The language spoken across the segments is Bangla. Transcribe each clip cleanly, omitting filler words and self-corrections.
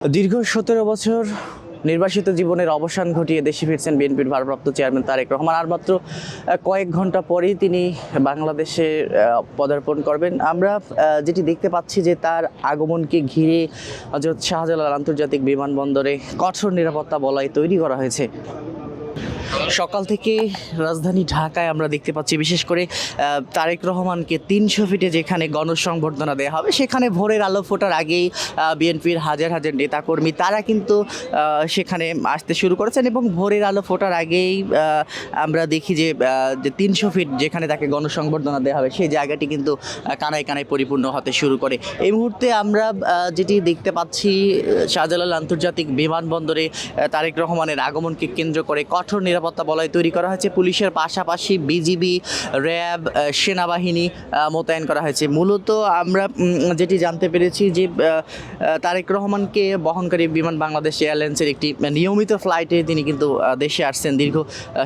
দীর্ঘ ১৭ বছর নির্বাসিত জীবনের অবসান ঘটিয়ে দেশে ফিরছেন বিএনপির ভারপ্রাপ্ত চেয়ারম্যান তারেক রহমান। আর মাত্র কয়েক ঘন্টা পরেই তিনি বাংলাদেশে পদার্পণ করবেন। আমরা যেটি দেখতে পাচ্ছি যে তার আগমনকে ঘিরে হযরত শাহজালাল আন্তর্জাতিক বিমানবন্দরে কঠোর নিরাপত্তা বলয় তৈরি করা হয়েছে। সকাল থেকে রাজধানী ঢাকায় আমরা দেখতে পাচ্ছি বিশেষ করে তারেক রহমানকে ৩০০ ফিটে যেখানে গণসংবর্ধনা দেওয়া হবে, সেখানে ভোরের আলো ফোটার আগেই বিএনপির হাজার হাজার নেতাকর্মী তারা কিন্তু সেখানে আসতে শুরু করেছেন এবং ভোরের আলো ফোটার আগেই আমরা দেখি যে ৩০০ ফিট যেখানে তাকে গণসংবর্ধনা দেওয়া হবে সেই জায়গাটি কিন্তু কানায় কানায় পরিপূর্ণ হতে শুরু করে। এই মুহূর্তে আমরা যেটি দেখতে পাচ্ছি শাহজালাল আন্তর্জাতিক বিমানবন্দরে তারেক রহমানের আগমনকে কেন্দ্র করে কঠোর নিরাপত্তা বলয় তৈরি করা হয়েছে। পুলিশের পাশাপাশি বিজিবি, র্যাব, সেনাবাহিনী মোতায়েন করা হয়েছে। মূলত আমরা যেটি জানতে পেরেছি যে তারেক রহমানকে বহনকারী বিমান বাংলাদেশ এয়ারলাইন্সের একটি নিয়মিত ফ্লাইটে তিনি কিন্তু দেশে আসছেন। দীর্ঘ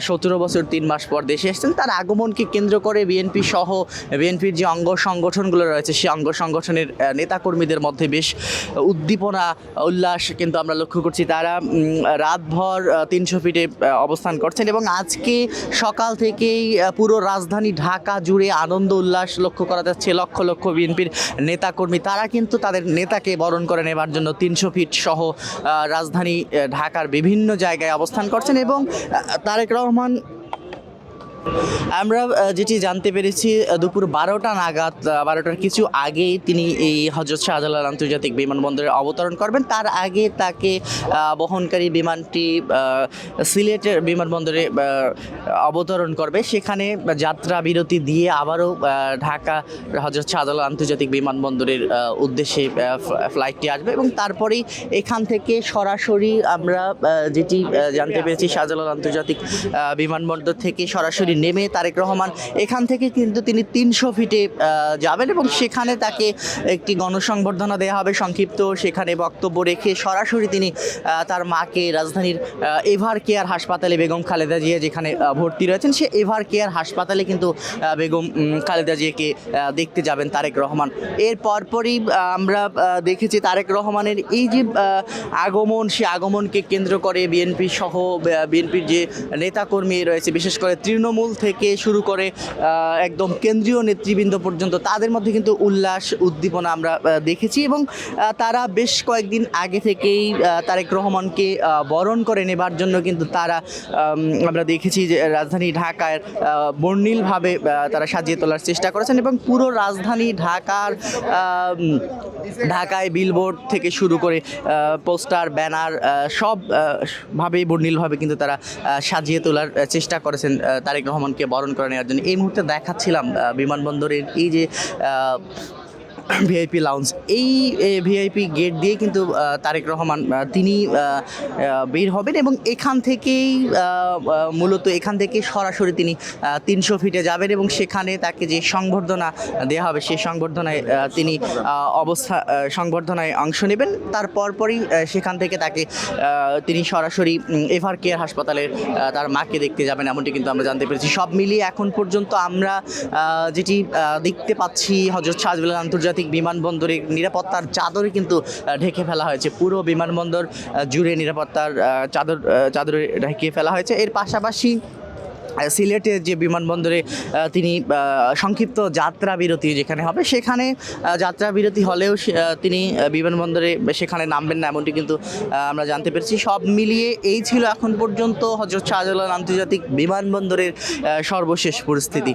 ১৭ বছর ৩ মাস পর দেশে আসছেন। তার আগমনকে কেন্দ্র করে বিএনপি সহ বিএনপির যে অঙ্গ সংগঠনগুলো রয়েছে সেই অঙ্গ সংগঠনের নেতাকর্মীদের মধ্যে বেশ উদ্দীপনা উল্লাস কিন্তু আমরা লক্ষ্য করছি। তারা রাতভর ৩০০ ফিটে অবস্থান করছেন এবং আজকে সকাল থেকেই পুরো রাজধানী ঢাকা জুড়ে আনন্দ উল্লাস লক্ষ্য করা যাচ্ছে। লক্ষ লক্ষ বিএনপির নেতাকর্মী তারা কিন্তু তাদের নেতাকে বরণ করে নেবার জন্য ৩০০ ফিট সহ রাজধানী ঢাকার বিভিন্ন জায়গায় অবস্থান করছেন এবং তারেক রহমান আমরা যেটি জানতে পেরেছি দুপুর ১২টা নাগাদ ১২টার কিছু আগেই তিনি এই হযরত শাহজালাল আন্তর্জাতিক বিমানবন্দরে অবতরণ করবেন। তার আগে তাকে বহনকারী বিমানটি সিলেটের বিমানবন্দরে অবতরণ করবে। সেখানে যাত্রা বিরতি দিয়ে আবারও ঢাকা হযরত শাহজালাল আন্তর্জাতিক বিমানবন্দরের উদ্দেশ্যে ফ্লাইটটি আসবে এবং তারপরেই এখান থেকে সরাসরি আমরা যেটি জানতে পেরেছি শাহজালাল আন্তর্জাতিক বিমানবন্দর থেকে সরাসরি নেমে তারেক রহমান এখান থেকে কিন্তু তিনি ৩০০ ফিটে যাবেন এবং সেখানে তাকে একটি গণসংবর্ধনা দেওয়া হবে সংক্ষিপ্ত। সেখানে বক্তব্য রেখে সরাসরি তিনি তার মাকে রাজধানীর এভার কেয়ার হাসপাতালে বেগম খালেদা জিয়া যেখানে ভর্তি রয়েছেন সে এভার কেয়ার হাসপাতালে কিন্তু বেগম খালেদা জিয়াকে দেখতে যাবেন তারেক রহমান। এর পরপরই আমরা দেখেছি তারেক রহমানের এই যে আগমন, সে আগমনকে কেন্দ্র করে বিএনপি সহ বিএনপির যে নেতাকর্মী রয়েছে বিশেষ করে তৃণমূল থেকে শুরু করে একদম কেন্দ্রীয় নেতৃবৃন্দ পর্যন্ত তাদের মধ্যে কিন্তু উল্লাস উদ্দীপনা আমরা দেখেছি এবং তারা বেশ কয়েকদিন আগে থেকেই তারেক রহমানকে বরণ করে নেবার জন্য কিন্তু তারা আমরা দেখেছি যে রাজধানী ঢাকায় বর্ণিলভাবে তারা সাজিয়ে তোলার চেষ্টা করেছেন এবং পুরো রাজধানী ঢাকায় বিলবোর্ড থেকে শুরু করে পোস্টার, ব্যানার সবভাবেই বর্ণিলভাবে কিন্তু তারা সাজিয়ে তোলার চেষ্টা করেছেন তারেক রহমানকে বরণ করে নেওয়ার জন্য। এই মুহূর্তে দেখাচ্ছিলাম বিমানবন্দরের এই যে ভিআইপি লাউঞ্জ, এই ভিআইপি গেট দিয়ে কিন্তু তারেক রহমান তিনি বের হবেন এবং এখান থেকেই মূলত এখান থেকে সরাসরি তিনি ৩০০ ফিটে যাবেন এবং সেখানে তাকে যে সংবর্ধনা দেওয়া হবে সেই সংবর্ধনায় তিনি সংবর্ধনায় অংশ নেবেন। তার পরপরই সেখান থেকে তাকে তিনি সরাসরি এভার কেয়ার হাসপাতালে তার মাকে দেখতে যাবেন এমনটি কিন্তু আমরা জানতে পেরেছি। সব মিলিয়ে এখন পর্যন্ত আমরা যেটি দেখতে পাচ্ছি হযরত শাহজালাল আন্তর্জাতিক বিমানবন্দরের নিরাপত্তার চাদরে কিন্তু ঢেকে ফেলা হয়েছে। পুরো বিমানবন্দর জুড়ে নিরাপত্তার চাদরে ঢেকে ফেলা হয়েছে। এর পাশাপাশি সিলেটের যে বিমানবন্দরে তিনি সংক্ষিপ্ত যাত্রা বিরতি যেখানে হবে সেখানে যাত্রা বিরতি হলেও তিনি বিমানবন্দরে সেখানে নামবেন না এমনটি কিন্তু আমরা জানতে পেরেছি। সব মিলিয়ে এই ছিল এখন পর্যন্ত হযরত শাহজালাল আন্তর্জাতিক বিমানবন্দরের সর্বশেষ পরিস্থিতি।